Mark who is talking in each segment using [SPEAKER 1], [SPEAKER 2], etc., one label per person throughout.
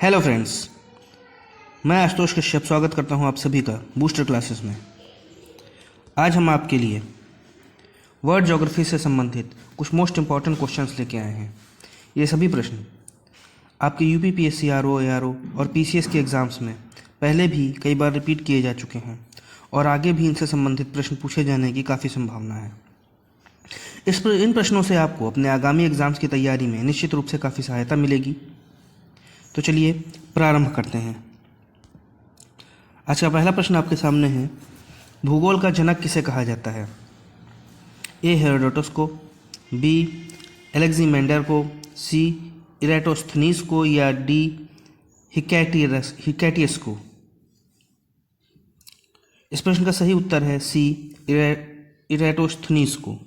[SPEAKER 1] Hello friends, मैं आशुतोष कश्यप स्वागत करता हूं आप सभी का बूस्टर क्लासेस में। आज हम आपके लिए वर्ल्ड ज्योग्राफी से संबंधित कुछ मोस्ट इम्पॉर्टेंट क्वेश्चंस लेके आए हैं। ये सभी प्रश्न आपके यूपीपीएससी, आरओ, एआरओ और पीसीएस के एग्ज़ाम्स में पहले भी कई बार रिपीट किए जा चुके हैं और आगे भी इनसे संबंधित प्रश्न पूछे जाने की काफ़ी संभावना है। इन प्रश्नों से आपको अपने आगामी एग्ज़ाम्स की तैयारी में निश्चित रूप से काफ़ी सहायता मिलेगी। तो चलिए प्रारंभ करते हैं। आज का पहला प्रश्न आपके सामने है, भूगोल का जनक किसे कहा जाता है? ए हेरोडोटस को, बी एलेक्सीमेंडर को, सी इराटोस्थनीज को या डी हिकैटियस को। इस प्रश्न का सही उत्तर है सी इराटोस्थनीज को।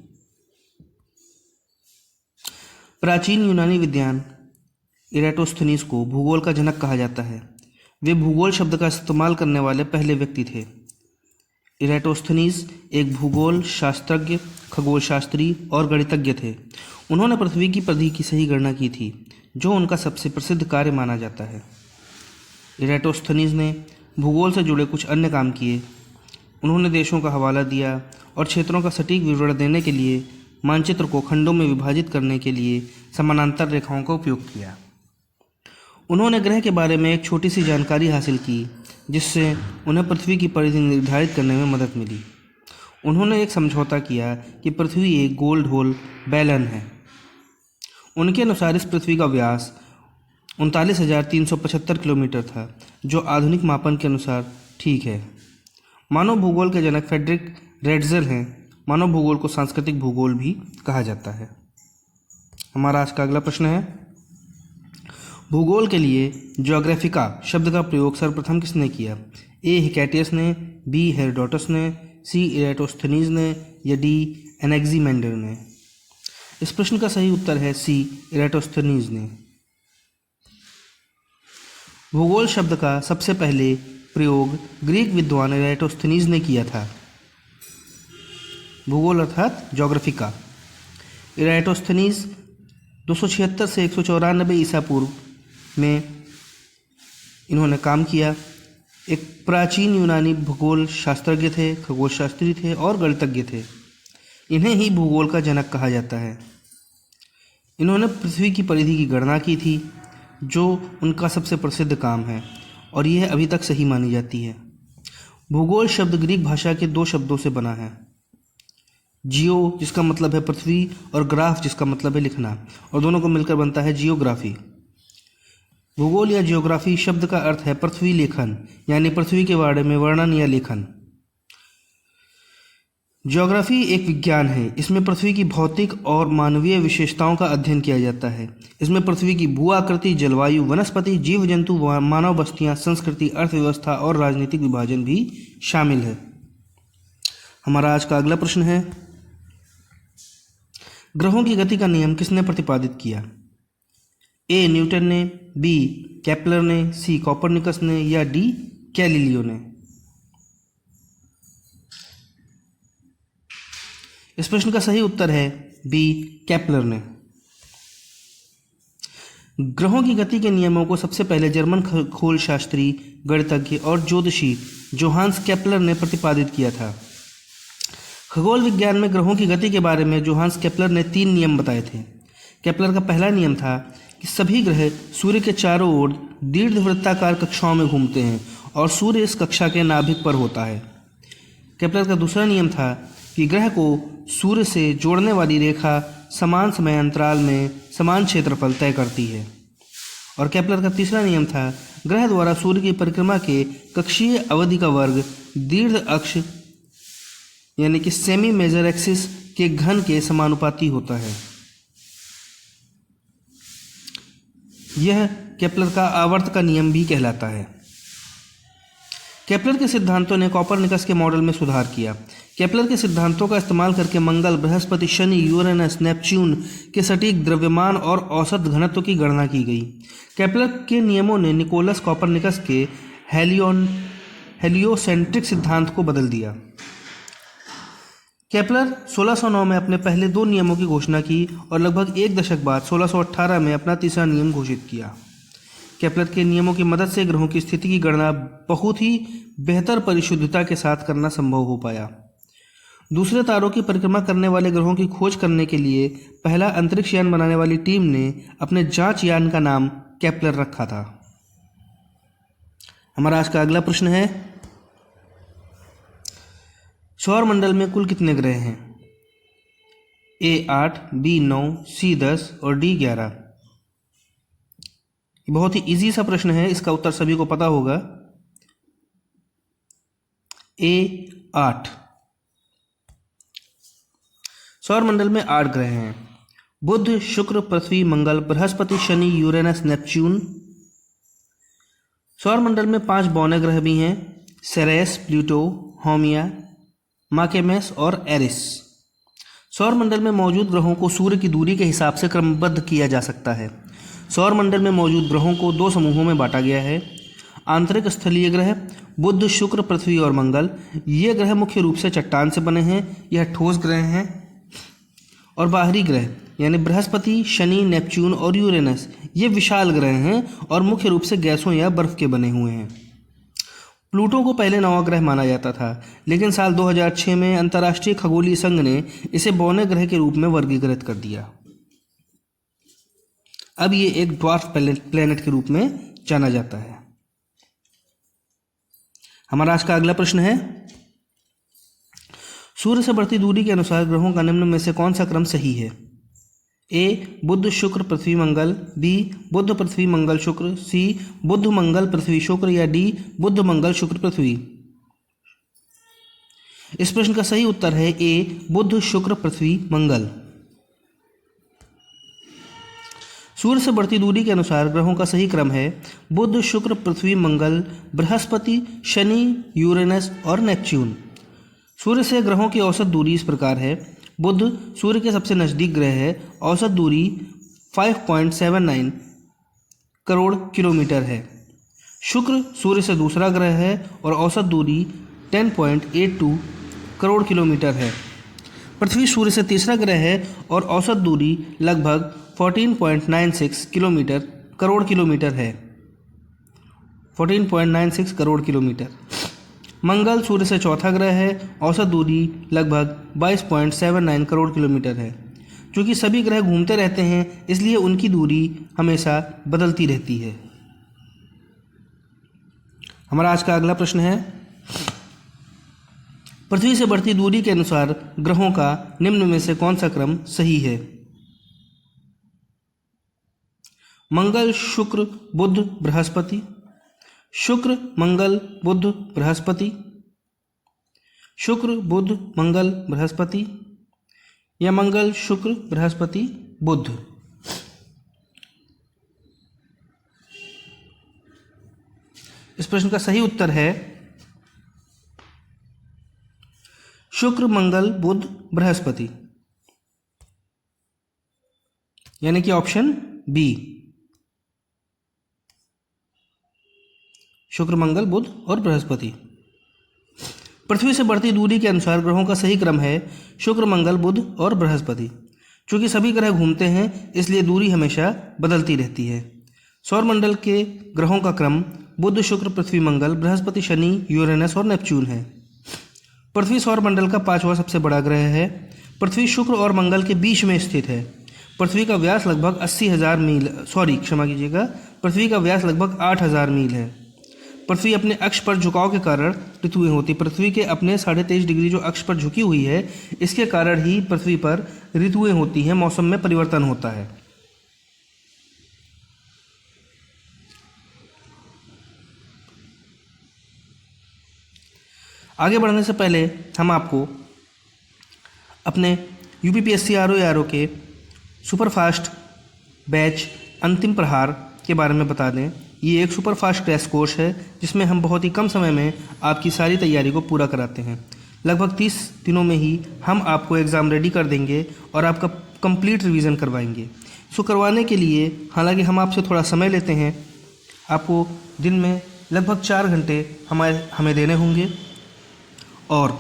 [SPEAKER 1] प्राचीन यूनानी विद्वान इराटोस्थनीज को भूगोल का जनक कहा जाता है। वे भूगोल शब्द का इस्तेमाल करने वाले पहले व्यक्ति थे। इराटोस्थनीज एक भूगोल शास्त्रज्ञ, खगोलशास्त्री और गणितज्ञ थे। उन्होंने पृथ्वी की परिधि की सही गणना की थी, जो उनका सबसे प्रसिद्ध कार्य माना जाता है। इराटोस्थनीज ने भूगोल से जुड़े कुछ अन्य काम किए। उन्होंने देशों का हवाला दिया और क्षेत्रों का सटीक विवरण देने के लिए मानचित्र को खंडों में विभाजित करने के लिए समानांतर रेखाओं का उपयोग किया। उन्होंने ग्रह के बारे में एक छोटी सी जानकारी हासिल की, जिससे उन्हें पृथ्वी की परिधि निर्धारित करने में मदद मिली। उन्होंने एक समझौता किया कि पृथ्वी एक गोल ढोल बेलन है। उनके अनुसार इस पृथ्वी का व्यास 39,375 किलोमीटर था, जो आधुनिक मापन के अनुसार ठीक है। मानव भूगोल के जनक फ्रेडरिक रेटजेल हैं। मानव भूगोल को सांस्कृतिक भूगोल भी कहा जाता है। हमारा आज का अगला प्रश्न है, भूगोल के लिए ज्योग्राफिका शब्द का प्रयोग सर्वप्रथम किसने किया? ए हिकैटियस ने, बी हेरोडोटस ने, सी इराटोस्थनीज ने या डी एनेक्सीमेंडर ने। इस प्रश्न का सही उत्तर है सी इराटोस्थनीज ने। भूगोल शब्द का सबसे पहले प्रयोग ग्रीक विद्वान इराटोस्थनीज ने किया था। भूगोल अर्थात ज्योग्राफिका। इराटोस्थनीज 276 से 194 ईसा पूर्व में इन्होंने काम किया। एक प्राचीन यूनानी भूगोल शास्त्रज्ञ थे, खगोलशास्त्री थे और गणितज्ञ थे। इन्हें ही भूगोल का जनक कहा जाता है। इन्होंने पृथ्वी की परिधि की गणना की थी, जो उनका सबसे प्रसिद्ध काम है और यह अभी तक सही मानी जाती है। भूगोल शब्द ग्रीक भाषा के दो शब्दों से बना है, जियो जिसका मतलब है पृथ्वी और ग्राफ जिसका मतलब है लिखना, और दोनों को मिलकर बनता है जियोग्राफी। भूगोल या जियोग्राफी शब्द का अर्थ है पृथ्वी लेखन, यानी पृथ्वी के बारे में वर्णन या लेखन। ज्योग्राफी एक विज्ञान है। इसमें पृथ्वी की भौतिक और मानवीय विशेषताओं का अध्ययन किया जाता है। इसमें पृथ्वी की भू आकृति, जलवायु, वनस्पति, जीव जंतु, मानव बस्तियां, संस्कृति, अर्थव्यवस्था और राजनीतिक विभाजन भी शामिल है। हमारा आज का अगला प्रश्न है, ग्रहों की गति का नियम किसने प्रतिपादित किया? ए न्यूटन ने, बी केपलर ने, सी कोपरनिकस ने या डी गैलीलियो ने। इस प्रश्न का सही उत्तर है बी केपलर ने। ग्रहों की गति के नियमों को सबसे पहले जर्मन खगोलशास्त्री, गणितज्ञ और ज्योतिषी जोहान्स केपलर ने प्रतिपादित किया था। खगोल विज्ञान में ग्रहों की गति के बारे में जोहान्स केपलर ने 3 नियम बताए थे। केपलर का पहला नियम था कि सभी ग्रह सूर्य के चारों ओर दीर्घवृत्ताकार कक्षाओं में घूमते हैं और सूर्य इस कक्षा के नाभिक पर होता है। केपलर का दूसरा नियम था कि ग्रह को सूर्य से जोड़ने वाली रेखा समान समय अंतराल में समान क्षेत्रफल तय करती है। और केपलर का तीसरा नियम था, ग्रह द्वारा सूर्य की परिक्रमा के कक्षीय अवधि का वर्ग दीर्घ अक्ष यानी कि सेमी मेजर एक्सिस के घन के समानुपाती होता है। यह केपलर का आवर्त का नियम भी कहलाता है। केपलर के सिद्धांतों ने कोपरनिकस के मॉडल में सुधार किया। केपलर के सिद्धांतों का इस्तेमाल करके मंगल, बृहस्पति, शनि, यूरेनस, नेपच्यून के सटीक द्रव्यमान और औसत घनत्व की गणना की गई। केपलर के नियमों ने निकोलस कोपरनिकस के हेलियोसेंट्रिक सिद्धांत को बदल दिया। केपलर 1609 में अपने पहले 2 नियमों की घोषणा की और लगभग एक दशक बाद 1618 में अपना तीसरा नियम घोषित किया। केपलर के नियमों की मदद से ग्रहों की स्थिति की गणना बहुत ही बेहतर परिशुद्धता के साथ करना संभव हो पाया। दूसरे तारों की परिक्रमा करने वाले ग्रहों की खोज करने के लिए पहला अंतरिक्ष यान बनाने वाली टीम ने अपने जांच यान का नाम केपलर रखा था। हमारा आज का अगला प्रश्न है, सौर मंडल में कुल कितने ग्रह हैं? A8, B9, C10 और D11। बहुत ही इजी सा प्रश्न है, इसका उत्तर सभी को पता होगा। A8। सौर मंडल में 8 ग्रह हैं। बुध, शुक्र, पृथ्वी, मंगल, बृहस्पति, शनि, यूरेनस, नेपच्यून। सौर मंडल में 5 बौने ग्रह भी हैं, सेरेस, प्लूटो, होमिया, मार्केमेस और एरिस। सौर मंडल में मौजूद ग्रहों को सूर्य की दूरी के हिसाब से क्रमबद्ध किया जा सकता है। सौर मंडल में मौजूद ग्रहों को 2 समूहों में बांटा गया है। आंतरिक स्थलीय ग्रह बुध, शुक्र, पृथ्वी और मंगल। ये ग्रह मुख्य रूप से चट्टान से बने हैं, यह ठोस ग्रह हैं। और बाहरी ग्रह यानी बृहस्पति, शनि, नेपच्यून और यूरेनस ये विशाल ग्रह हैं और मुख्य रूप से गैसों या बर्फ के बने हुए हैं। प्लूटो को पहले नौवां ग्रह माना जाता था, लेकिन साल 2006 में अंतर्राष्ट्रीय खगोलीय संघ ने इसे बौने ग्रह के रूप में वर्गीकृत कर दिया। अब ये एक ड्वार्फ प्लेनेट के रूप में जाना जाता है। हमारा आज का अगला प्रश्न है, सूर्य से बढ़ती दूरी के अनुसार ग्रहों का निम्न में से कौन सा क्रम सही है? ए बुध, शुक्र, पृथ्वी, मंगल। बी बुध, पृथ्वी, मंगल, शुक्र। सी बुध, मंगल, पृथ्वी, शुक्र। या डी बुध, मंगल, शुक्र, पृथ्वी। इस प्रश्न का सही उत्तर है ए बुध, शुक्र, पृथ्वी, मंगल। सूर्य से बढ़ती दूरी के अनुसार ग्रहों का सही क्रम है बुध, शुक्र, पृथ्वी, मंगल, बृहस्पति, शनि, यूरेनस और नेपच्यून। सूर्य से ग्रहों की औसत दूरी इस प्रकार है। बुध सूर्य के सबसे नज़दीक ग्रह है, औसत दूरी 5.79 करोड़ किलोमीटर है। शुक्र सूर्य से दूसरा ग्रह है और औसत दूरी 10.82 करोड़ किलोमीटर है। पृथ्वी सूर्य से तीसरा ग्रह है और औसत दूरी लगभग 14.96 करोड़ किलोमीटर है। 14.96 करोड़ किलोमीटर। मंगल सूर्य से चौथा ग्रह है, औसत दूरी लगभग 22.79 करोड़ किलोमीटर है। क्योंकि सभी ग्रह घूमते रहते हैं, इसलिए उनकी दूरी हमेशा बदलती रहती है। हमारा आज का अगला प्रश्न है, पृथ्वी से बढ़ती दूरी के अनुसार ग्रहों का निम्न में से कौन सा क्रम सही है? मंगल, शुक्र, बुध, बृहस्पति। शुक्र, मंगल, बुध, बृहस्पति। शुक्र, बुध, मंगल, बृहस्पति। या मंगल, शुक्र, बृहस्पति, बुध। इस प्रश्न का सही उत्तर है शुक्र, मंगल, बुध, बृहस्पति, यानी कि ऑप्शन बी, शुक्र, मंगल, बुध और बृहस्पति। पृथ्वी से बढ़ती दूरी के अनुसार ग्रहों का सही क्रम है शुक्र, मंगल, बुध और बृहस्पति। चूँकि सभी ग्रह घूमते हैं, इसलिए दूरी हमेशा बदलती रहती है। सौरमंडल के ग्रहों का क्रम बुध, शुक्र, पृथ्वी, मंगल, बृहस्पति, शनि, यूरेनस और नेपच्यून है। पृथ्वी सौरमंडल का 5वां सबसे बड़ा ग्रह है। पृथ्वी शुक्र और मंगल के बीच में स्थित है। पृथ्वी का व्यास लगभग 80,000 मील पृथ्वी का व्यास लगभग 8,000 मील है। पृथ्वी अपने अक्ष पर झुकाव के कारण ऋतुएं होती। पृथ्वी के अपने 23.5 डिग्री जो अक्ष पर झुकी हुई है, इसके कारण ही पृथ्वी पर ऋतुएं होती हैं, मौसम में परिवर्तन होता है। आगे बढ़ने से पहले हम आपको अपने यूपीपीएससी आरओ के सुपरफास्ट बैच अंतिम प्रहार के बारे में बता दें। ये एक सुपरफास्ट क्रैश कोर्स है जिसमें हम बहुत ही कम समय में आपकी सारी तैयारी को पूरा कराते हैं। लगभग 30 दिनों में ही हम आपको एग्ज़ाम रेडी कर देंगे और आपका कंप्लीट रिवीजन करवाएंगे। इसको करवाने के लिए हालांकि हम आपसे थोड़ा समय लेते हैं। आपको दिन में लगभग 4 घंटे हमें देने होंगे। और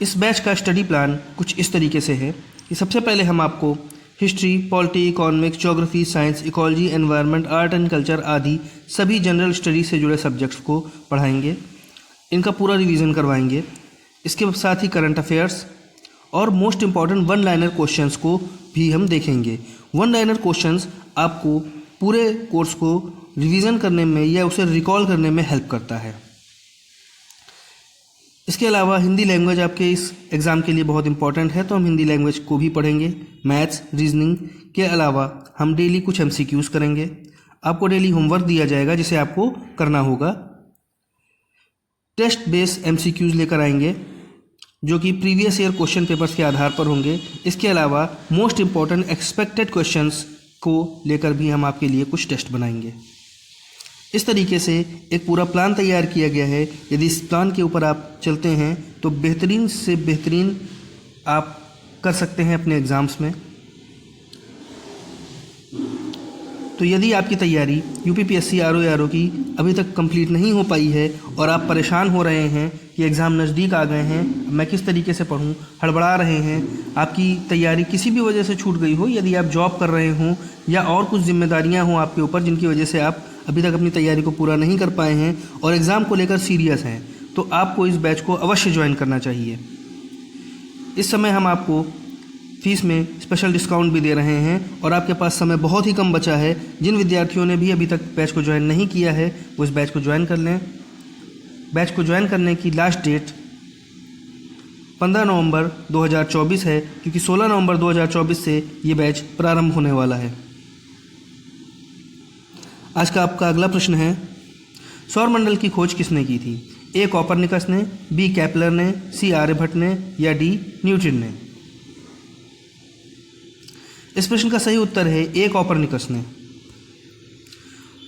[SPEAKER 1] इस बैच का स्टडी प्लान कुछ इस तरीके से है कि सबसे पहले हम आपको history, polity, economics, geography, science, ecology, environment, art and culture आदि सभी जनरल स्टडीज से जुड़े सब्जेक्ट्स को पढ़ाएंगे, इनका पूरा रिवीजन करवाएंगे। इसके साथ ही करंट अफेयर्स और most important one liner questions को भी हम देखेंगे। वन लाइनर क्वेश्चंस आपको पूरे कोर्स को रिवीजन करने में या उसे रिकॉल करने में हेल्प करता है। इसके अलावा हिंदी लैंग्वेज आपके इस एग्ज़ाम के लिए बहुत इंपॉर्टेंट है, तो हम हिंदी लैंग्वेज को भी पढ़ेंगे। मैथ्स, रीजनिंग के अलावा हम डेली कुछ MCQs करेंगे। आपको डेली होमवर्क दिया जाएगा जिसे आपको करना होगा। टेस्ट बेस्ड MCQs लेकर आएंगे जो कि प्रीवियस ईयर क्वेश्चन पेपर्स के आधार पर होंगे। इसके अलावा मोस्ट इम्पॉर्टेंट एक्सपेक्टेड क्वेश्चंस को लेकर भी हम आपके लिए कुछ टेस्ट बनाएंगे। इस तरीके से एक पूरा प्लान तैयार किया गया है। यदि इस प्लान के ऊपर आप चलते हैं तो बेहतरीन से बेहतरीन आप कर सकते हैं अपने एग्ज़ाम्स में। तो यदि आपकी तैयारी UPPSC RO की अभी तक कंप्लीट नहीं हो पाई है और आप परेशान हो रहे हैं कि एग्ज़ाम नज़दीक आ गए हैं, मैं किस तरीके से पढूं, हड़बड़ा रहे हैं, आपकी तैयारी किसी भी वजह से छूट गई हो, यदि आप जॉब कर रहे हों या और कुछ जिम्मेदारियां हों आपके ऊपर जिनकी वजह से आप अभी तक अपनी तैयारी को पूरा नहीं कर पाए हैं और एग्ज़ाम को लेकर सीरियस हैं, तो आपको इस बैच को अवश्य ज्वाइन करना चाहिए। इस समय हम आपको फीस में स्पेशल डिस्काउंट भी दे रहे हैं और आपके पास समय बहुत ही कम बचा है। जिन विद्यार्थियों ने भी अभी तक बैच को ज्वाइन नहीं किया है वो इस बैच को ज्वाइन कर लें। बैच को ज्वाइन करने की लास्ट डेट 15 नवंबर 2024 है, क्योंकि 16 नवंबर 2024 से ये बैच प्रारंभ होने वाला है। आज का आपका अगला प्रश्न है, सौरमंडल की खोज किसने की थी? A कॉपरनिकस ने, B केपलर ने, C आर्यभट्ट ने या D न्यूटन ने? इस प्रश्न का सही उत्तर है A कॉपरनिकस ने।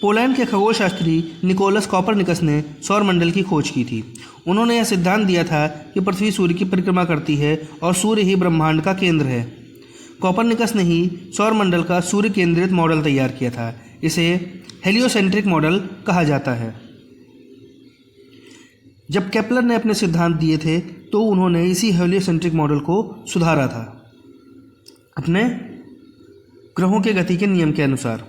[SPEAKER 1] पोलैंड के खगोलशास्त्री निकोलस कॉपरनिकस ने सौरमंडल की खोज की थी। उन्होंने यह सिद्धांत दिया था कि पृथ्वी सूर्य की परिक्रमा करती है और सूर्य ही ब्रह्मांड का केंद्र है। कॉपरनिकस ने ही सौरमंडल का सूर्य केंद्रित मॉडल तैयार किया था। इसे हेलियोसेंट्रिक मॉडल कहा जाता है। जब केपलर ने अपने सिद्धांत दिए थे तो उन्होंने इसी हेलियोसेंट्रिक मॉडल को सुधारा था अपने ग्रहों के गति के नियम के अनुसार,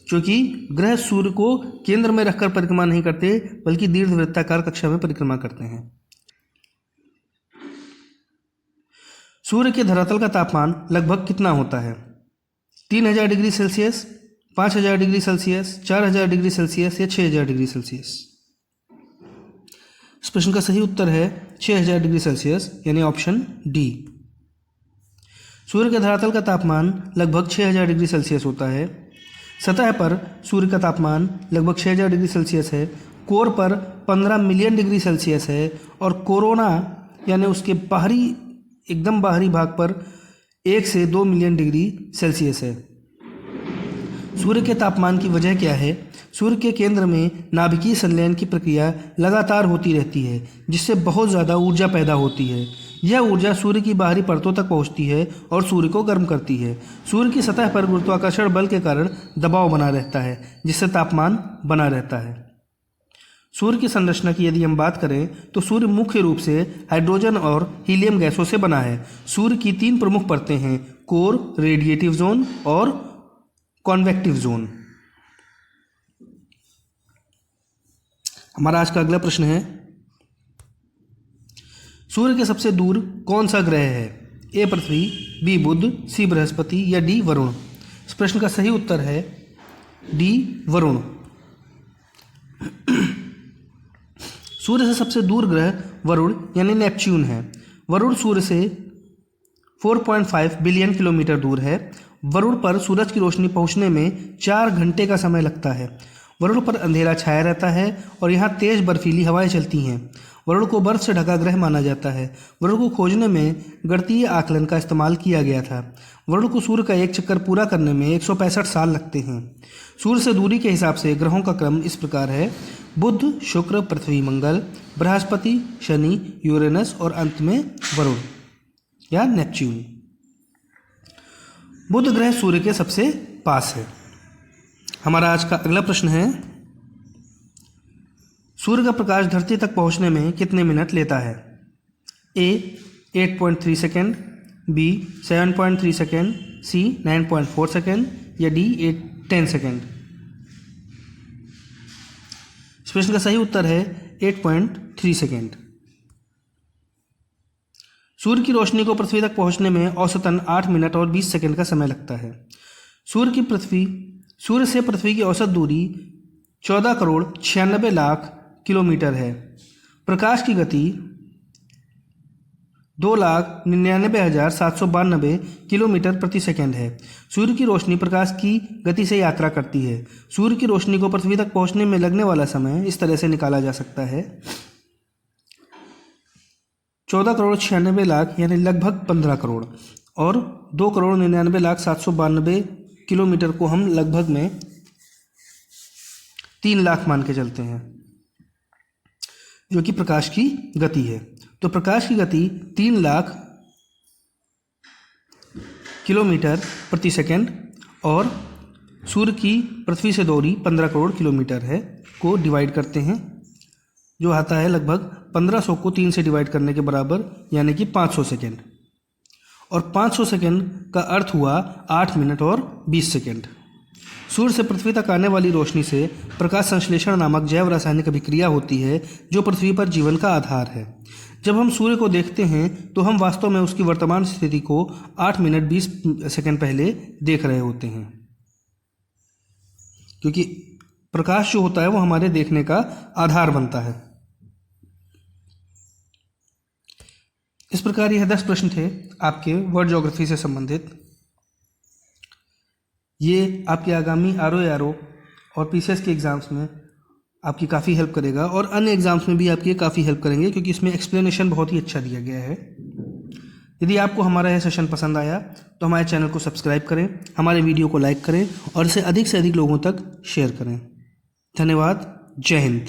[SPEAKER 1] क्योंकि ग्रह सूर्य को केंद्र में रखकर परिक्रमा नहीं करते बल्कि दीर्घवृत्ताकार कक्षा में परिक्रमा करते हैं। सूर्य के धरातल का तापमान लगभग कितना होता है? 3000 degree Celsius, 5000 degree Celsius, 4000 degree Celsius या 6000 डिग्री सेल्सियस? इस प्रश्न का सही उत्तर है 6000 डिग्री सेल्सियस, यानी ऑप्शन डी। सूर्य के धरातल का तापमान लगभग 6000 डिग्री सेल्सियस होता है। सतह पर सूर्य का तापमान लगभग 6000 डिग्री सेल्सियस है। कोर पर 15 मिलियन डिग्री सेल्सियस है और कोरोना यानी उसके एकदम बाहरी भाग पर 1 से 2 मिलियन डिग्री सेल्सियस है। सूर्य के तापमान की वजह क्या है? सूर्य के केंद्र में नाभिकीय संलयन की प्रक्रिया लगातार होती रहती है, जिससे बहुत ज़्यादा ऊर्जा पैदा होती है। यह ऊर्जा सूर्य की बाहरी परतों तक पहुंचती है और सूर्य को गर्म करती है। सूर्य की सतह पर गुरुत्वाकर्षण बल के कारण दबाव बना रहता है, जिससे तापमान बना रहता है। सूर्य की संरचना की यदि हम बात करें तो सूर्य मुख्य रूप से हाइड्रोजन और हीलियम गैसों से बना है। सूर्य की 3 प्रमुख परतें हैं, कोर, रेडिएटिव जोन और कॉन्वेक्टिव जोन। हमारा आज का अगला प्रश्न है, सूर्य के सबसे दूर कौन सा ग्रह है? ए पृथ्वी, बी बुध, सी बृहस्पति या डी वरुण? इस प्रश्न का सही उत्तर है डी वरुण। सूर्य से सबसे दूर ग्रह वरुण यानी नेपच्यून है। वरुण सूर्य से 4.5 बिलियन किलोमीटर दूर है। वरुण पर सूरज की रोशनी पहुंचने में 4 घंटे का समय लगता है। वरुण पर अंधेरा छाया रहता है और यहाँ तेज बर्फीली हवाएं चलती हैं। वरुण को बर्फ से ढका ग्रह माना जाता है। वरुण को खोजने में गणितीय आकलन का इस्तेमाल किया गया था। वरुण को सूर्य का एक चक्कर पूरा करने में 165 साल लगते हैं। सूर्य से दूरी के हिसाब से ग्रहों का क्रम इस प्रकार है: बुध, शुक्र, पृथ्वी, मंगल, बृहस्पति, शनि, यूरेनस और अंत में वरुण या नेपच्यून। बुध ग्रह सूर्य के सबसे पास है। हमारा आज का अगला प्रश्न है, सूर्य का प्रकाश धरती तक पहुंचने में कितने मिनट लेता है? ए 8.3 सेकेंड, बी 7.3 सेकेंड, सी 9.4 सेकेंड या डी 10 सेकेंड। इस प्रश्न का सही उत्तर है 8.3 सेकेंड। सूर्य की रोशनी को पृथ्वी तक पहुंचने में औसतन 8 मिनट और 20 सेकेंड का समय लगता है। सूर्य से पृथ्वी की औसत दूरी 14 करोड़ 96 लाख किलोमीटर है। प्रकाश की गति 2,99,792 किलोमीटर प्रति सेकेंड है। सूर्य की रोशनी प्रकाश की गति से यात्रा करती है। सूर्य की रोशनी को पृथ्वी तक पहुंचने में लगने वाला समय इस तरह से निकाला जा सकता है। 14 करोड़ 96 लाख यानी लगभग 15 करोड़ और 2,99,792 किलोमीटर को हम लगभग में 3 लाख मान के चलते हैं, जो कि प्रकाश की गति है। तो प्रकाश की गति 3 लाख किलोमीटर प्रति सेकंड और सूर्य की पृथ्वी से दूरी 15 करोड़ किलोमीटर है को डिवाइड करते हैं, जो आता है लगभग 1500 को 3 से डिवाइड करने के बराबर, यानी कि 500 सेकेंड। और 500 सेकेंड का अर्थ हुआ 8 मिनट और 20 सेकेंड। सूर्य से पृथ्वी तक आने वाली रोशनी से प्रकाश संश्लेषण नामक जैव रासायनिक अभिक्रिया होती है, जो पृथ्वी पर जीवन का आधार है। जब हम सूर्य को देखते हैं तो हम वास्तव में उसकी वर्तमान स्थिति को 8 मिनट 20 सेकेंड पहले देख रहे होते हैं, क्योंकि प्रकाश जो होता है वो हमारे देखने का आधार बनता है। इस प्रकार यह 10 प्रश्न थे आपके वर्ल्ड ज्योग्राफी से संबंधित। ये आपके आगामी आरओ और पीसीएस के एग्ज़ाम्स में आपकी काफ़ी हेल्प करेगा और अन्य एग्ज़ाम्स में भी आपकी काफ़ी हेल्प करेंगे, क्योंकि इसमें एक्सप्लेनेशन बहुत ही अच्छा दिया गया है। यदि आपको हमारा यह सेशन पसंद आया तो हमारे चैनल को सब्सक्राइब करें, हमारे वीडियो को लाइक करें और इसे अधिक से अधिक लोगों तक शेयर करें। धन्यवाद। जय हिंद।